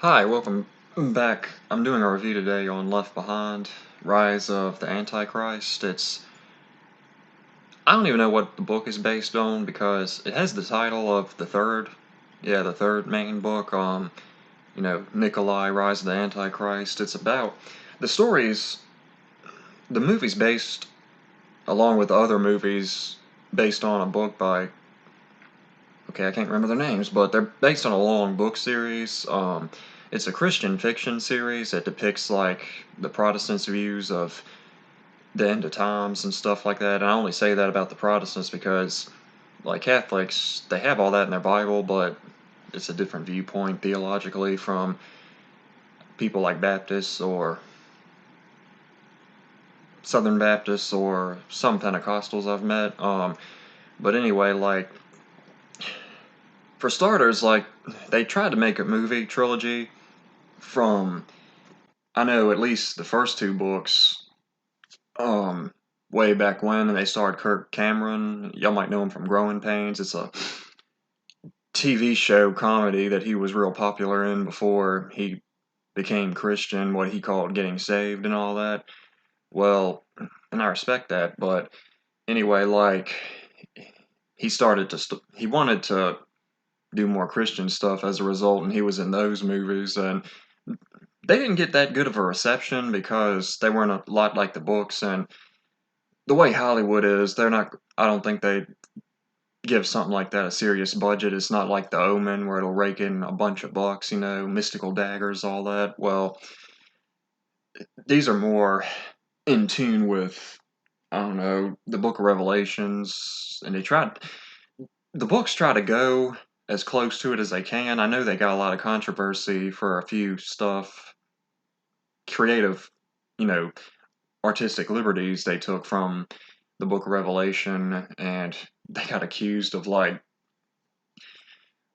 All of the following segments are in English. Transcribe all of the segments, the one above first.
Hi, welcome back. I'm doing a review today on Left Behind, Rise of the Antichrist. I don't even know what the book is based on because it has the title of the third main book, Nikolai, Rise of the Antichrist. The stories, the movie's based, along with other movies, based on a book by, okay, I can't remember their names, but they're based on a long book series. It's a Christian fiction series that depicts like the Protestants' views of the end of times and stuff like that. And I only say that about the Protestants because, like Catholics, they have all that in their Bible, but it's a different viewpoint theologically from people like Baptists or Southern Baptists or some Pentecostals I've met. But anyway, like for starters, like they tried to make a movie trilogy from, I know at least the first two books, um, way back when, and they starred Kirk Cameron. Y'all might know him from Growing Pains. It's a TV show comedy that he was real popular in before he became Christian, what he called getting saved and all that. Well, and I respect that, but anyway, like he wanted to do more Christian stuff as a result, and he was in those movies, and they didn't get that good of a reception because they weren't a lot like the books, and the way Hollywood is, I don't think they give something like that a serious budget. It's not like The Omen where it'll rake in a bunch of bucks, mystical daggers, all that. Well, these are more in tune with, I don't know, the Book of Revelations, and the books try to go as close to it as they can. I know they got a lot of controversy for a few stuff, creative, you know, artistic liberties they took from the Book of Revelation, and they got accused of like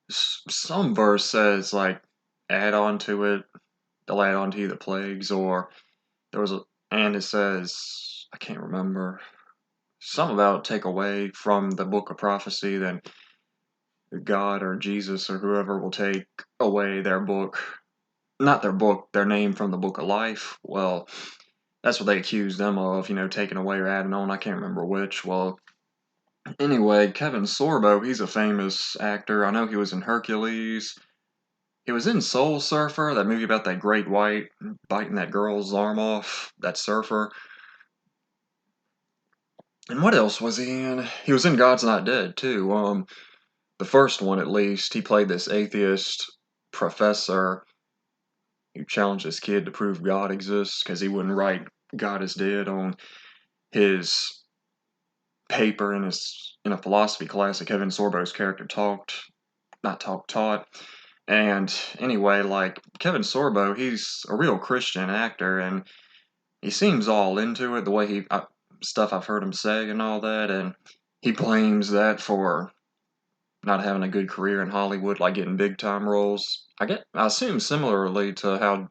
some verse says like add on to it, they'll add on to you the plagues, or there was a and it says I can't remember some about take away from the book of prophecy, then God or Jesus or whoever will take away their book, not their book, their name from the book of life. Well, that's what they accused them of, taking away or adding on. I can't remember which. Well, anyway, Kevin Sorbo, he's a famous actor. I know he was in Hercules. He was in Soul Surfer, that movie about that great white biting that girl's arm off, that surfer. And what else was he in? He was in God's Not Dead, too. The first one, at least, he played this atheist professor who challenged this kid to prove God exists because he wouldn't write God is dead on his paper in a philosophy class that Kevin Sorbo's character taught. And anyway, like Kevin Sorbo, he's a real Christian actor, and he seems all into it. The way stuff I've heard him say and all that, and he blames that for not having a good career in Hollywood, like getting big time roles. I assume similarly to how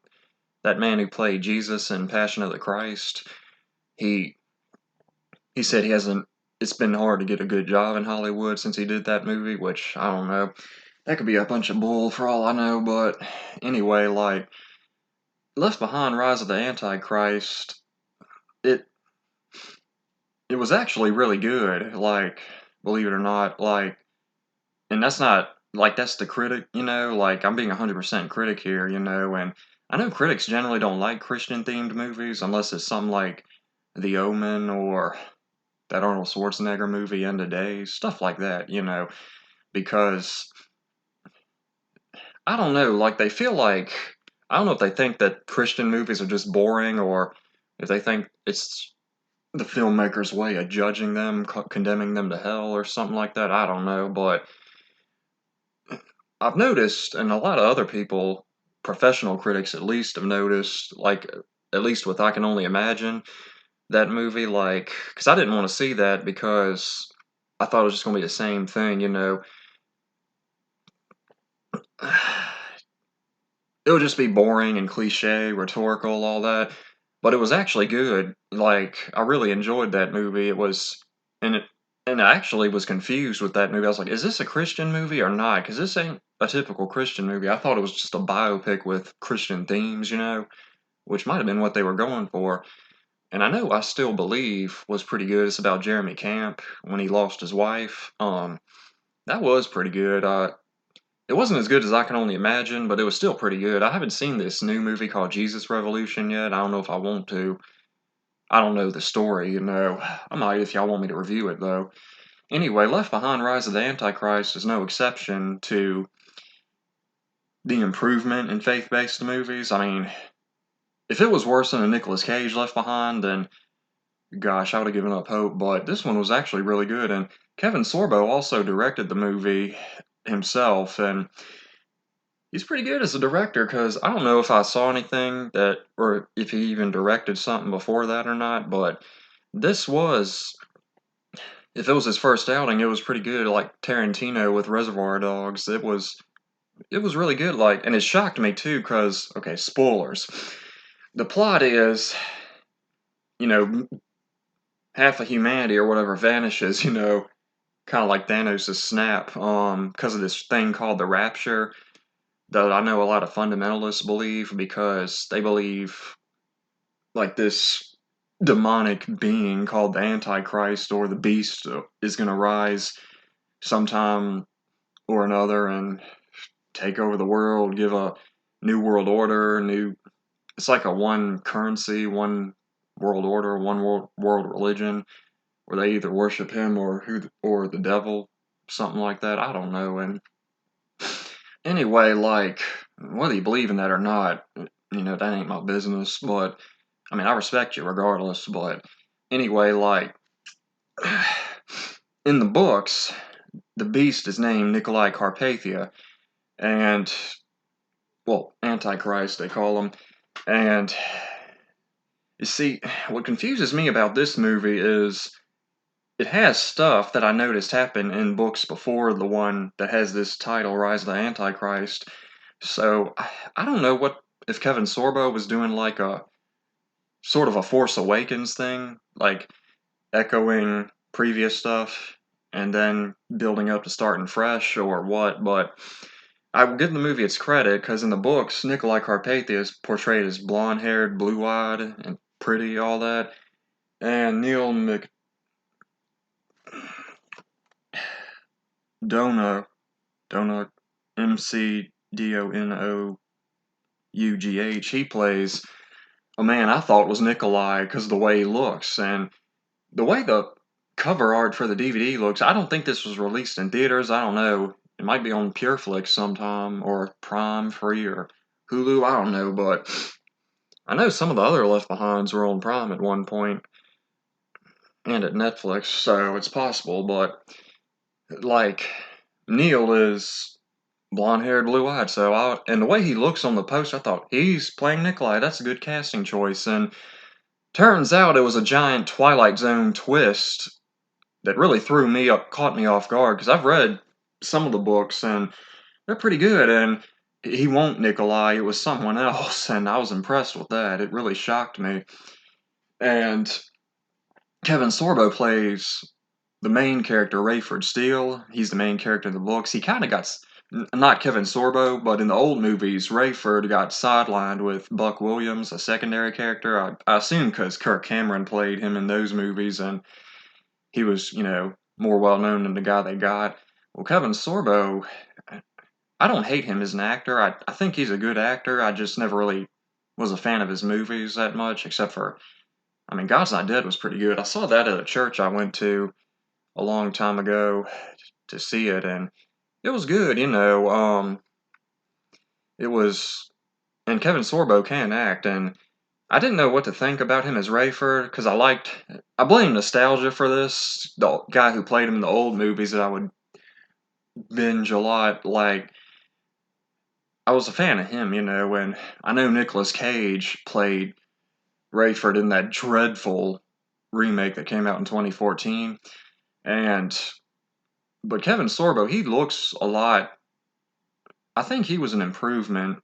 that man who played Jesus in Passion of the Christ, he he said he hasn't. It's been hard to get a good job in Hollywood since he did that movie, which I don't know. That could be a bunch of bull for all I know, but anyway, like Left Behind, Rise of the Antichrist, it it was actually really good. Like, believe it or not, like, and that's not like that's the critic, Like I'm being 100% critic here, and I know critics generally don't like Christian themed movies unless it's something like The Omen or that Arnold Schwarzenegger movie End of Days, stuff like that, because I don't know, like they feel like I don't know if they think that Christian movies are just boring or if they think it's the filmmaker's way of judging them, condemning them to hell or something like that. I don't know, but I've noticed, and a lot of other people, professional critics at least, have noticed, like at least with I Can Only Imagine, that movie, like, because I didn't want to see that because I thought it was just going to be the same thing. It would just be boring and cliche, rhetorical, all that. But it was actually good. Like I really enjoyed that movie. And it and I actually was confused with that movie. I was like, is this a Christian movie or not? Because this ain't. a typical Christian movie. I thought it was just a biopic with Christian themes, which might have been what they were going for. And I know I Still Believe was pretty good. It's about Jeremy Camp when he lost his wife. That was pretty good. It wasn't as good as I Can Only Imagine, but it was still pretty good. I haven't seen this new movie called Jesus Revolution yet. I don't know if I want to. I don't know the story, I might if y'all want me to review it, though. Anyway, Left Behind Rise of the Antichrist is no exception to the improvement in faith-based movies. I mean, if it was worse than a Nicolas Cage Left Behind, then gosh, I would have given up hope, but this one was actually really good, and Kevin Sorbo also directed the movie himself, and he's pretty good as a director, because I don't know if I saw anything that, or if he even directed something before that or not, but this was, if it was his first outing, it was pretty good, like Tarantino with Reservoir Dogs. It was really good, like, and it shocked me too, because, okay, spoilers. The plot is, you know, half of humanity or whatever vanishes, kind of like Thanos' snap, because of this thing called the Rapture, that I know a lot of fundamentalists believe, because they believe, like, this demonic being called the Antichrist or the Beast is going to rise sometime or another and take over the world, give a new world order, it's like a one currency, one world order, one world religion, where they either worship him or the devil, something like that. I don't know. And anyway, like, whether you believe in that or not, that ain't my business. But I mean, I respect you regardless. But anyway, like, in the books, the beast is named Nikolai Carpathia, and well, Antichrist they call him. And you see, what confuses me about this movie is it has stuff that I noticed happen in books before the one that has this title, Rise of the Antichrist. So I don't know what if Kevin Sorbo was doing like a sort of a Force Awakens thing, like echoing previous stuff and then building up to starting fresh or what, but I will give the movie its credit because in the books, Nikolai Carpathia is portrayed as blonde haired, blue eyed, and pretty, all that. And Neil McDonough, McDonough, he plays a man I thought was Nikolai because of the way he looks. And the way the cover art for the DVD looks, I don't think this was released in theaters. I don't know. It might be on PureFlix sometime, or Prime Free, or Hulu. I don't know, but I know some of the other Left Behinds were on Prime at one point, and at Netflix, so it's possible, but, like, Neil is blonde-haired, blue-eyed, and the way he looks on the poster, I thought, he's playing Nikolai, that's a good casting choice, and turns out it was a giant Twilight Zone twist that really caught me off guard, because I've read some of the books, and they're pretty good, and he won't Nikolai, it was someone else, and I was impressed with that. It really shocked me. And Kevin Sorbo plays the main character, Rayford Steele. He's the main character in the books. He kind of got, not Kevin Sorbo, but in the old movies, Rayford got sidelined with Buck Williams, a secondary character. I assume because Kirk Cameron played him in those movies, and he was, more well known than the guy they got. Well, Kevin Sorbo, I don't hate him as an actor. I think he's a good actor. I just never really was a fan of his movies that much, except for, I mean, God's Not Dead was pretty good. I saw that at a church I went to a long time ago to see it, and it was good, it was, and Kevin Sorbo can act, and I didn't know what to think about him as Rayford, because I blame nostalgia for this. The guy who played him in the old movies that I would binge a lot, like, I was a fan of him, and I know Nicolas Cage played Rayford in that dreadful remake that came out in 2014, but Kevin Sorbo, he looks a lot, I think he was an improvement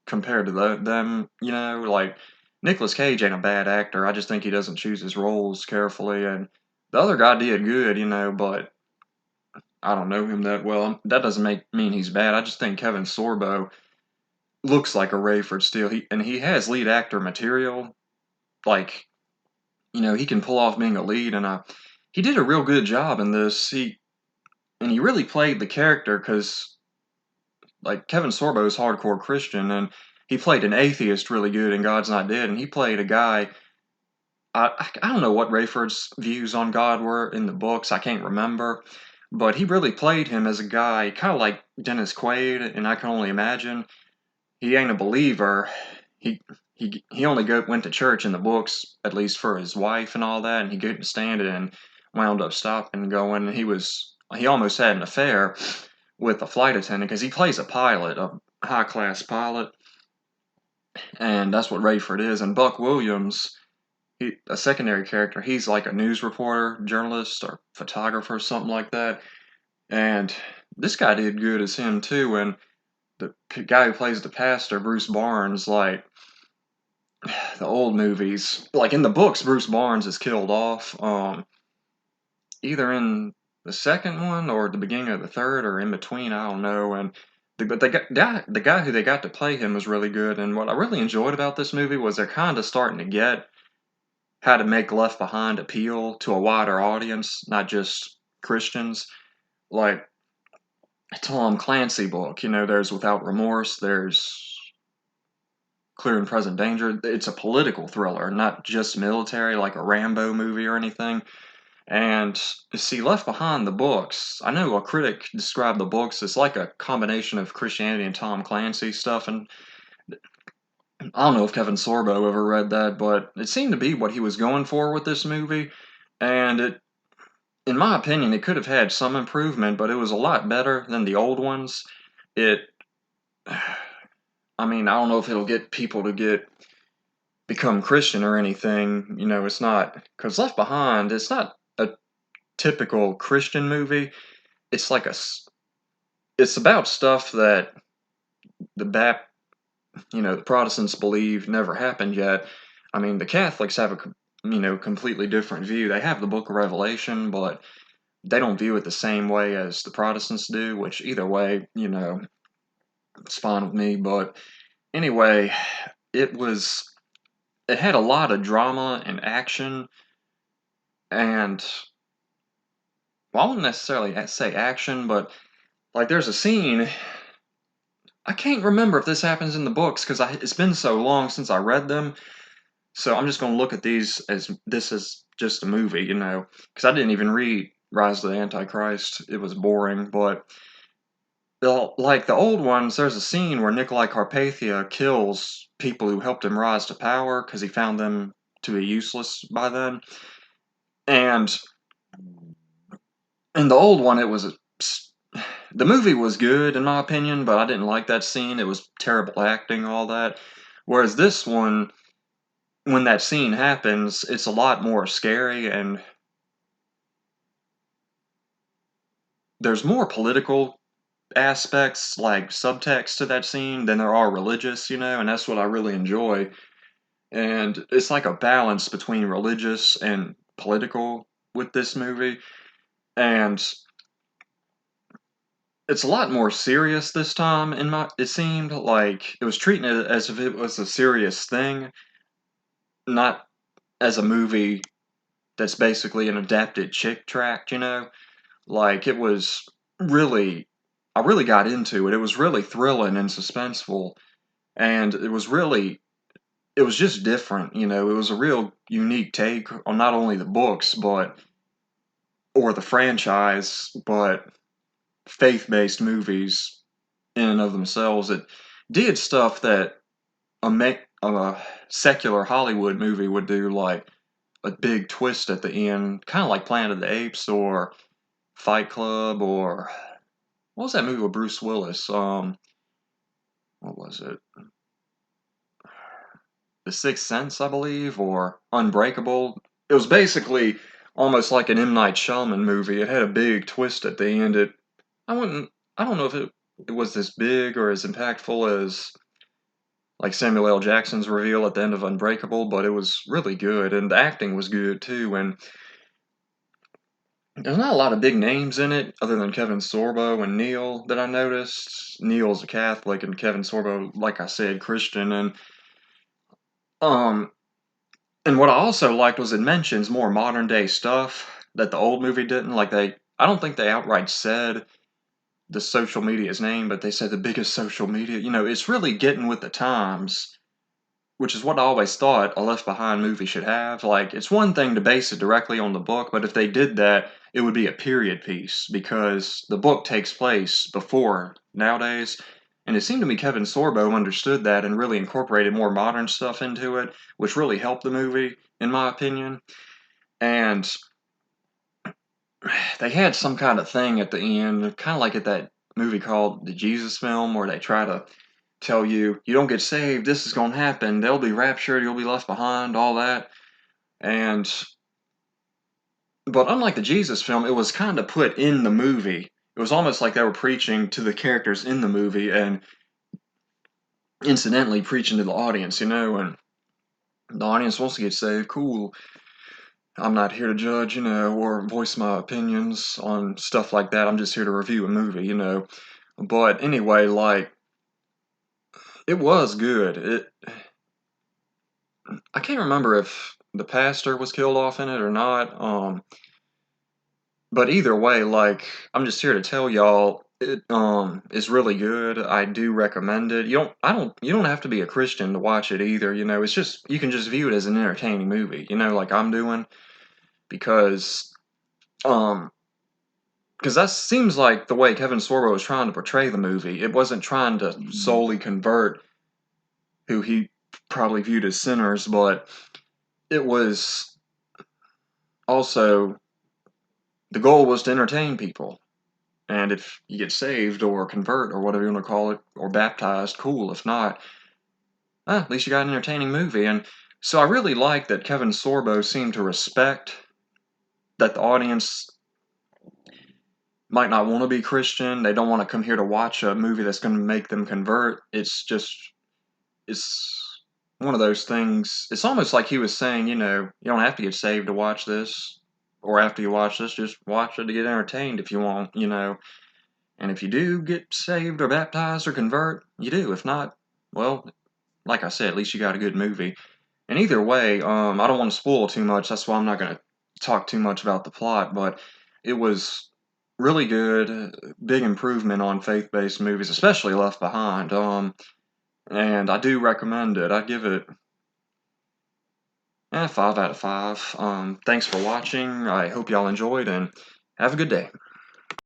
compared to them, like, Nicolas Cage ain't a bad actor, I just think he doesn't choose his roles carefully, and the other guy did good, but I don't know him that well. That doesn't mean he's bad. I just think Kevin Sorbo looks like a Rayford Steele. He has lead actor material. Like, he can pull off being a lead, and he did a real good job in this. He really played the character because, like, Kevin Sorbo is hardcore Christian, and he played an atheist really good in God's Not Dead, and he played a guy. I don't know what Rayford's views on God were in the books. I can't remember, but he really played him as a guy, kind of like Dennis Quaid, and I Can Only Imagine. He ain't a believer. He only went to church in the books, at least for his wife and all that, and he couldn't stand it and wound up stopping going. And he almost had an affair with a flight attendant because he plays a pilot, a high class pilot, and that's what Rayford is. And Buck Williams, a secondary character, he's like a news reporter, journalist, or photographer, something like that. And this guy did good as him too. And the guy who plays the pastor, Bruce Barnes, like the old movies, like in the books, Bruce Barnes is killed off, either in the second one or the beginning of the third or in between. I don't know. And but the guy who they got to play him was really good. And what I really enjoyed about this movie was they're kind of starting to get how to make Left Behind appeal to a wider audience, not just Christians. Like a Tom Clancy book, there's Without Remorse, there's Clear and Present Danger. It's a political thriller, not just military like a Rambo movie or anything. And see, Left Behind, the books, I know a critic described the books as like a combination of Christianity and Tom Clancy stuff, and I don't know if Kevin Sorbo ever read that, but it seemed to be what he was going for with this movie. And in my opinion, it could have had some improvement, but it was a lot better than the old ones. It, I mean, I don't know if it'll get people to become Christian or anything. It's not, because Left Behind, it's not a typical Christian movie. It's like it's about stuff that the the Protestants believe never happened yet. I mean, the Catholics have completely different view. They have the Book of Revelation, but they don't view it the same way as the Protestants do, which either way, it's fine with me. But anyway, it was, it had a lot of drama and action, and well, I wouldn't necessarily say action, but like there's a scene, I can't remember if this happens in the books because it's been so long since I read them. So I'm just going to look at these as this is just a movie, because I didn't even read Rise of the Antichrist. It was boring, but like the old ones, there's a scene where Nikolai Carpathia kills people who helped him rise to power because he found them to be useless by then. And in the old one, the movie was good in my opinion, but I didn't like that scene. It was terrible acting, all that. Whereas this one, when that scene happens, it's a lot more scary and there's more political aspects, like subtext to that scene than there are religious, and that's what I really enjoy. And it's like a balance between religious and political with this movie. And it's a lot more serious this time it seemed like it was treating it as if it was a serious thing, not as a movie that's basically an adapted chick tract. Like it was really, I really got into it. It was really thrilling and suspenseful, and it was just different. It was a real unique take on not only the books, or the franchise, but faith-based movies in and of themselves. It did stuff that a secular Hollywood movie would do, like a big twist at the end, kind of like Planet of the Apes or Fight Club, or what was that movie with Bruce Willis? What was it? The Sixth Sense, I believe, or Unbreakable. It was basically almost like an M. Night Shyamalan movie. It had a big twist at the end. I wouldn't, I don't know if it was this big or as impactful as like Samuel L. Jackson's reveal at the end of Unbreakable, but it was really good, and the acting was good too. And There's not a lot of big names in it other than Kevin Sorbo and Neil that I noticed. Neil's a Catholic and Kevin Sorbo, like I said, Christian. Um and what I also liked was it mentions more modern day stuff that the old movie didn't. I don't think they outright said the social media's name, but they said the biggest social media. It's really getting with the times, which is what I always thought a Left Behind movie should have. Like, it's one thing to base it directly on the book, but if they did that, it would be a period piece because the book takes place before nowadays. And it seemed to me Kevin Sorbo understood that and really incorporated more modern stuff into it, which really helped the movie, in my opinion. And they had some kind of thing at the end, kind of like at that movie called The Jesus Film, where they try to tell you, you don't get saved, this is going to happen, they'll be raptured, you'll be left behind, all that. And, but unlike the Jesus Film, it was kind of put in the movie. It was almost like they were preaching to the characters in the movie and incidentally preaching to the audience, and the audience wants to get saved, cool. I'm not here to judge, or voice my opinions on stuff like that. I'm just here to review a movie. But anyway, like, it was good. I can't remember if the pastor was killed off in it or not. But either way, like, I'm just here to tell y'all it is really good. I do recommend it. You don't have to be a Christian to watch it either, It's just you can just view it as an entertaining movie, like I'm doing because um because that seems like the way Kevin Sorbo was trying to portray the movie. It wasn't trying to solely convert who he probably viewed as sinners, but it was also the goal was to entertain people. And if you get saved or convert or whatever you want to call it, or baptized, cool. If not, at least you got an entertaining movie. And so I really like that Kevin Sorbo seemed to respect that the audience might not want to be Christian. They don't want to come here to watch a movie that's going to make them convert. It's one of those things. It's almost like he was saying, you don't have to get saved to watch this, or after you watch this, just watch it to get entertained if you want. And if you do get saved or baptized or convert, you do. If not, well, like I said, at least you got a good movie. And either way, I don't want to spoil too much. That's why I'm not going to talk too much about the plot. But it was really good. Big improvement on faith-based movies, especially Left Behind. And I do recommend it. I give it 5 out of 5. Thanks for watching. I hope y'all enjoyed, and have a good day.